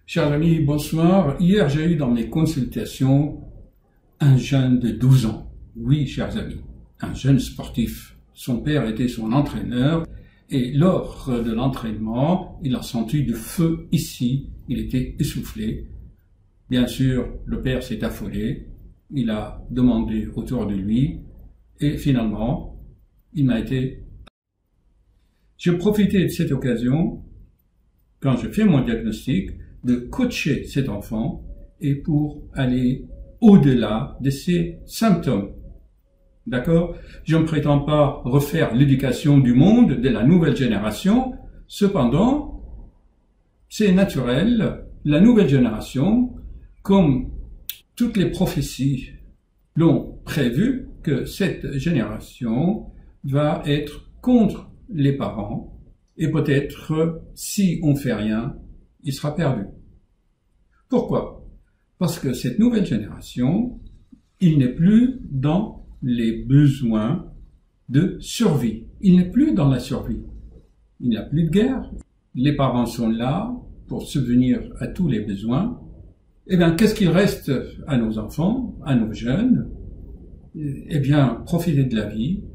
Chers amis, bonsoir. Hier, j'ai eu dans mes consultations un jeune de 12 ans. Oui, chers amis, un jeune sportif. Son père était son entraîneur et lors de l'entraînement, il a senti du feu ici. Il était essoufflé. Bien sûr, le père s'est affolé. Il a demandé autour de lui et finalement, il m'a été... Je profitais de cette occasion, quand je fais mon diagnostic, de coacher cet enfant et pour aller au-delà de ses symptômes. D'accord? Je ne prétends pas refaire l'éducation du monde de la nouvelle génération. Cependant, c'est naturel. La nouvelle génération, comme toutes les prophéties l'ont prévu, que cette génération va être contre les parents et peut-être, si on fait rien, il sera perdu. Pourquoi? Parce que cette nouvelle génération, il n'est plus dans les besoins de survie. Il n'est plus dans la survie. Il n'y a plus de guerre. Les parents sont là pour subvenir à tous les besoins. Eh bien, qu'est-ce qu'il reste à nos enfants, à nos jeunes? Eh bien, profiter de la vie,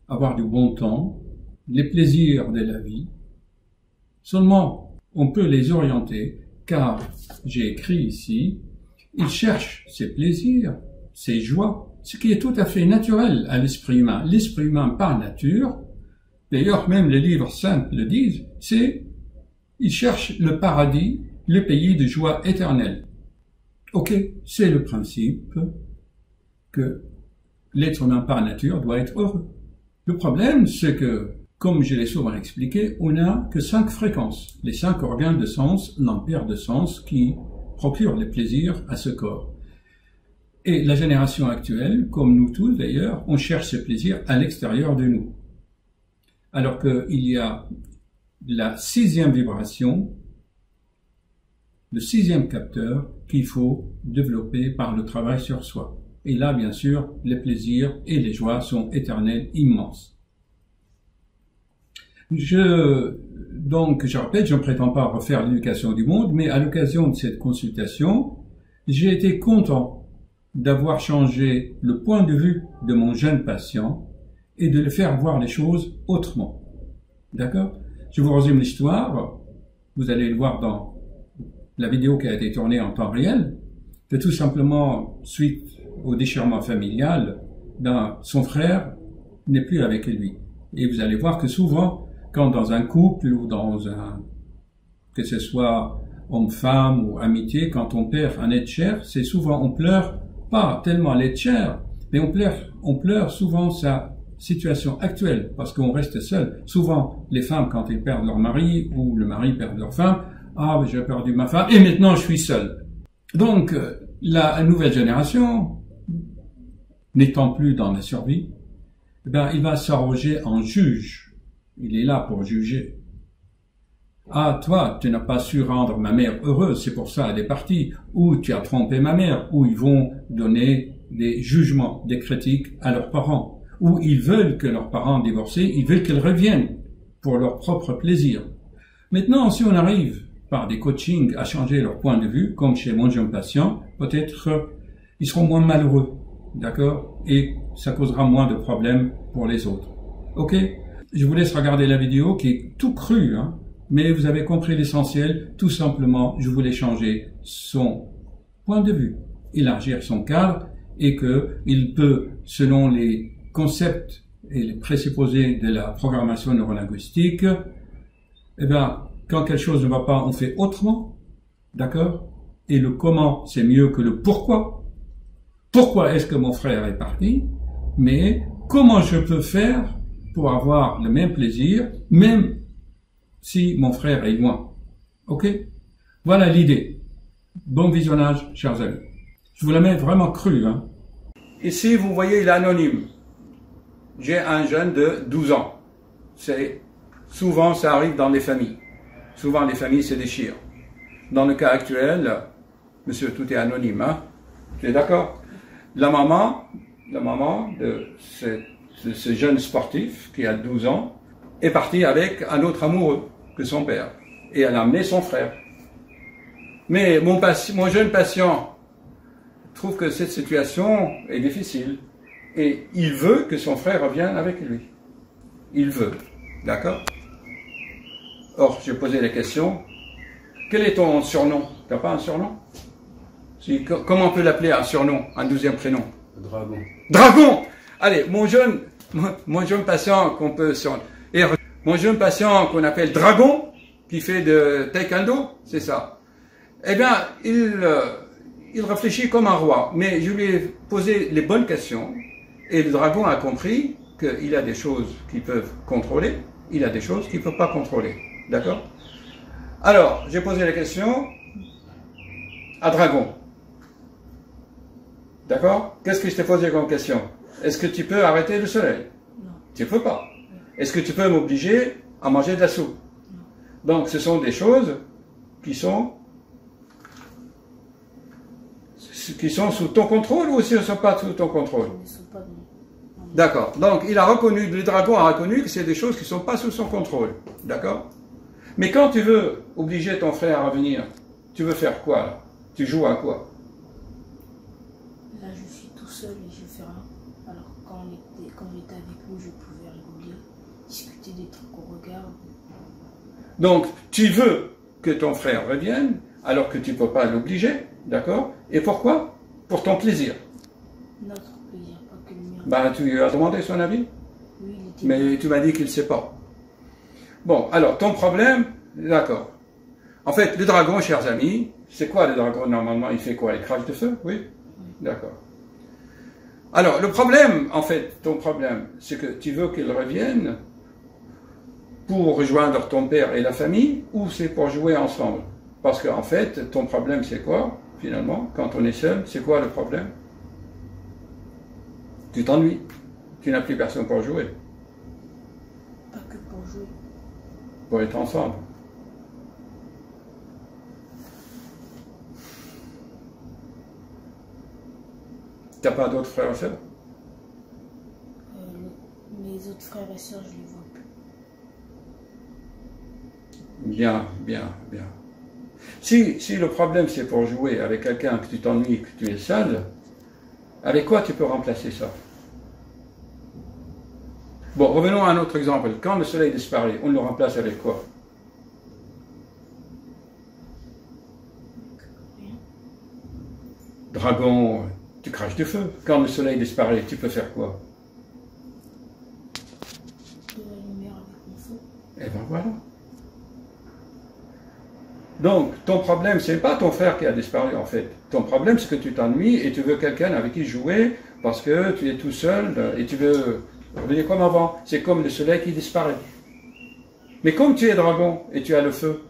avoir du bon temps, les plaisirs de la vie. Seulement, on peut les orienter, car j'ai écrit ici, ils cherchent ses plaisirs, ses joies, ce qui est tout à fait naturel à l'esprit humain. L'esprit humain par nature, d'ailleurs même les livres saints le disent, c'est, ils cherchent le paradis, le pays de joie éternelle. Ok, c'est le principe que l'être humain par nature doit être heureux. Le problème, c'est que, comme je l'ai souvent expliqué, on n'a que 5 fréquences, les 5 organes de sens, l'ampère de sens qui procurent les plaisirs à ce corps. Et la génération actuelle, comme nous tous d'ailleurs, on cherche ces plaisirs à l'extérieur de nous. Alors qu'il y a la 6e vibration, le 6e capteur qu'il faut développer par le travail sur soi. Et là, bien sûr, les plaisirs et les joies sont éternels, immenses. Donc, je répète, je ne prétends pas refaire l'éducation du monde, mais à l'occasion de cette consultation, j'ai été content d'avoir changé le point de vue de mon jeune patient et de le faire voir les choses autrement. D'accord? Je vous résume l'histoire. Vous allez le voir dans la vidéo qui a été tournée en temps réel. Que tout simplement, suite au déchirement familial, son frère n'est plus avec lui. Et vous allez voir que souvent, quand dans un couple ou que ce soit homme-femme ou amitié, quand on perd un être cher, c'est souvent, on pleure pas tellement l'être cher, mais on pleure souvent sa situation actuelle, parce qu'on reste seul. Souvent, les femmes, quand elles perdent leur mari, ou le mari perd leur femme, ah, j'ai perdu ma femme, et maintenant je suis seul. Donc, la nouvelle génération, n'étant plus dans la survie, eh bien, il va s'arroger en juge. Il est là pour juger. Ah, toi, tu n'as pas su rendre ma mère heureuse, c'est pour ça elle est partie. Ou tu as trompé ma mère. Ou ils vont donner des jugements, des critiques à leurs parents. Ou ils veulent que leurs parents divorcés, ils veulent qu'ils reviennent pour leur propre plaisir. Maintenant, si on arrive par des coachings à changer leur point de vue, comme chez mon jeune patient, peut-être ils seront moins malheureux, d'accord? Et ça causera moins de problèmes pour les autres. Ok? Je vous laisse regarder la vidéo qui est tout crue, hein, mais vous avez compris l'essentiel. Tout simplement, je voulais changer son point de vue, élargir son cadre et qu'il peut, selon les concepts et les présupposés de la programmation neurolinguistique, eh bien, quand quelque chose ne va pas, on fait autrement, d'accord? Et le comment, c'est mieux que le pourquoi. Pourquoi est-ce que mon frère est parti? Mais comment je peux faire pour avoir le même plaisir, même si mon frère est loin. Ok? Voilà l'idée. Bon visionnage, chers amis. Je vous la mets vraiment crue. Hein. Ici, vous voyez l'anonyme. J'ai un jeune de 12 ans. Souvent, ça arrive dans les familles. Souvent, les familles se déchirent. Dans le cas actuel, monsieur, tout est anonyme. Hein? Tu es d'accord? La maman de ce jeune sportif qui a 12 ans est partie avec un autre amoureux que son père. Et elle a amené son frère. Mais mon jeune patient trouve que cette situation est difficile et il veut que son frère revienne avec lui. Il veut, d'accord? Or, j'ai posé la question, quel est ton surnom? Tu n'as pas un surnom? Comment on peut l'appeler un surnom, un deuxième prénom? Dragon. Dragon! Allez, mon jeune patient qu'on peut mon jeune patient qu'on appelle Dragon, qui fait de taekwondo, c'est ça. Eh bien, il réfléchit comme un roi, mais je lui ai posé les bonnes questions, et le dragon a compris qu'il a des choses qu'il peut contrôler, il a des choses qu'il ne peut pas contrôler. D'accord? Alors, j'ai posé la question à Dragon. D'accord? Qu'est-ce que je t'ai posé comme question? Est-ce que tu peux arrêter le soleil? Non. Tu ne peux pas. Est-ce que tu peux m'obliger à manger de la soupe? Non. Donc, ce sont des choses qui sont sous ton contrôle ou qui ne sont pas sous ton contrôle? Ils ne sont pas dans... D'accord. Donc, le dragon a reconnu que c'est des choses qui ne sont pas sous son contrôle. D'accord? Mais quand tu veux obliger ton frère à revenir, tu veux faire quoi là? Tu joues à quoi? Là, je suis tout seul et je fais rien. Alors, quand j'étais avec vous, je pouvais rigoler, discuter des trucs qu'on regarde. Donc, tu veux que ton frère revienne, alors que tu ne peux pas l'obliger, d'accord? Et pourquoi? Pour ton plaisir. Notre plaisir, pas que le mien. Ben, tu lui as demandé son avis? Oui, il était... Mais tu m'as dit qu'il ne sait pas. Bon, alors, ton problème, d'accord. En fait, le dragon, chers amis, c'est quoi le dragon normalement? Il fait quoi? Il crache de feu? Oui? D'accord. Alors, le problème, en fait, ton problème, c'est que tu veux qu'il revienne pour rejoindre ton père et la famille, ou c'est pour jouer ensemble? Parce qu'en fait, ton problème, c'est quoi, finalement, quand on est seul? C'est quoi le problème? Tu t'ennuies. Tu n'as plus personne pour jouer. Pas que pour jouer. Pour être ensemble. T'as pas d'autres frères et sœurs? Mes autres frères et sœurs, je les vois plus. Bien, bien, bien. Si le problème c'est pour jouer avec quelqu'un que tu t'ennuies, que tu es seul, avec quoi tu peux remplacer ça? Bon, revenons à un autre exemple. Quand le soleil disparaît, on le remplace avec quoi? Rien. Dragon, tu craches du feu. Quand le soleil disparaît, tu peux faire quoi? De la lumière avec mon feu. Eh bien voilà. Donc, ton problème, c'est pas ton frère qui a disparu en fait. Ton problème, c'est que tu t'ennuies et tu veux quelqu'un avec qui jouer parce que tu es tout seul et tu veux revenir comme avant. C'est comme le soleil qui disparaît. Mais comme tu es dragon et tu as le feu,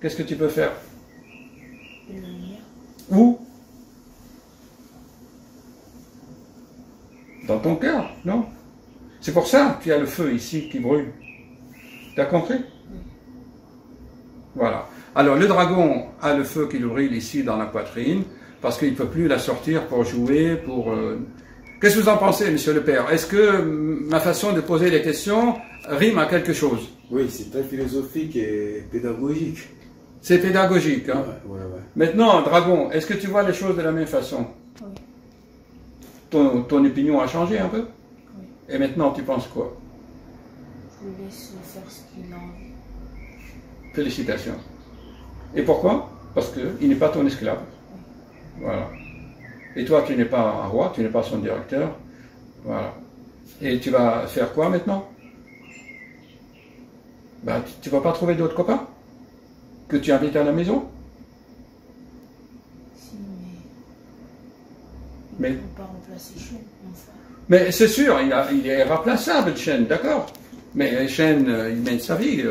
qu'est-ce que tu peux faire? De la lumière. Où? Dans ton cœur, non? C'est pour ça que tu as le feu ici qui brûle. Tu as compris? Oui. Voilà. Alors le dragon a le feu qui lui brûle ici dans la poitrine parce qu'il ne peut plus la sortir pour jouer, pour... Qu'est-ce que vous en pensez, monsieur le père? Est-ce que ma façon de poser les questions rime à quelque chose? Oui, c'est très philosophique et pédagogique. C'est pédagogique, hein? Ouais. Maintenant, dragon, est-ce que tu vois les choses de la même façon? Oui. Ton opinion a changé un peu? Oui. Et maintenant, tu penses quoi? Je le laisse faire ce qu'il a envie. Félicitations. Et pourquoi? Parce qu'il n'est pas ton esclave. Voilà. Et toi, tu n'es pas un roi, tu n'es pas son directeur. Voilà. Et tu vas faire quoi maintenant? Ben, tu ne vas pas trouver d'autres copains que tu invites à la maison? Si, Mais- ne peut pas remplacer Chen, mon frère. Mais c'est sûr, il est irremplaçable, Chen, d'accord? Mais Chen, il mène sa vie.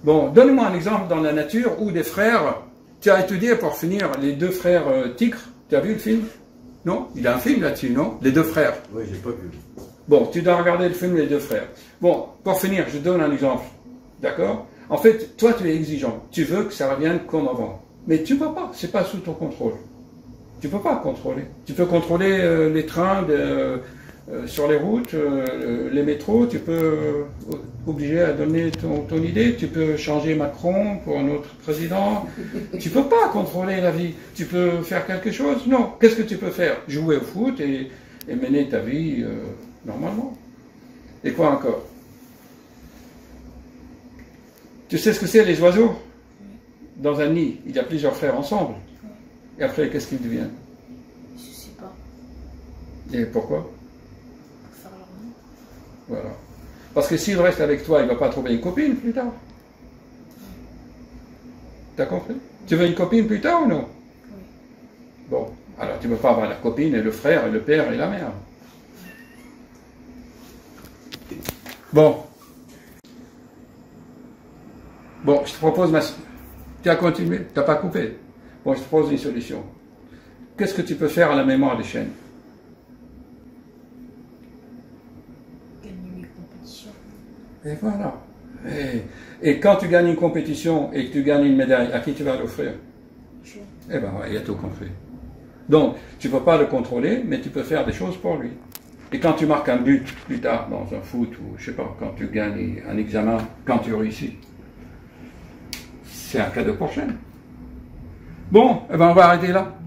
Bon, donne-moi un exemple dans la nature où des frères, tu as étudié pour finir les deux frères tigres, tu as vu le film? Non? Il y a un film là-dessus, non? Les deux frères. Oui, j'ai pas vu. Bon, tu dois regarder le film Les Deux Frères. Bon, pour finir, je donne un exemple. D'accord? En fait, toi, tu es exigeant. Tu veux que ça revienne comme avant. Mais tu ne peux pas. C'est pas sous ton contrôle. Tu ne peux pas contrôler. Tu peux contrôler les trains sur les routes, les métros, tu peux obliger à donner ton idée, tu peux changer Macron pour un autre président. Tu peux pas contrôler la vie. Tu peux faire quelque chose? Non. Qu'est-ce que tu peux faire? Jouer au foot et mener ta vie normalement. Et quoi encore? Tu sais ce que c'est les oiseaux? Dans un nid, il y a plusieurs frères ensemble. Et après, qu'est-ce qu'ils deviennent? Je sais pas. Et pourquoi? Pour faire leur nom. Voilà. Parce que s'il reste avec toi, il ne va pas trouver une copine plus tard. T'as compris? Tu veux une copine plus tard ou non? Oui. Bon, alors tu ne peux pas avoir la copine et le frère et le père et la mère. Bon. Bon, je te propose ma... Tu as continué? Tu n'as pas coupé? Bon, je te propose une solution. Qu'est-ce que tu peux faire à la mémoire des chaînes? Gagner mes compétitions. Et voilà. Et quand tu gagnes une compétition et que tu gagnes une médaille, à qui tu vas l'offrir? Je... Eh bien, il a tout compris. Donc, tu ne peux pas le contrôler, mais tu peux faire des choses pour lui. Et quand tu marques un but plus tard dans un foot, ou je sais pas, quand tu gagnes un examen, quand tu réussis, c'est un cadeau pour chaîne. Bon, eh ben on va arrêter là.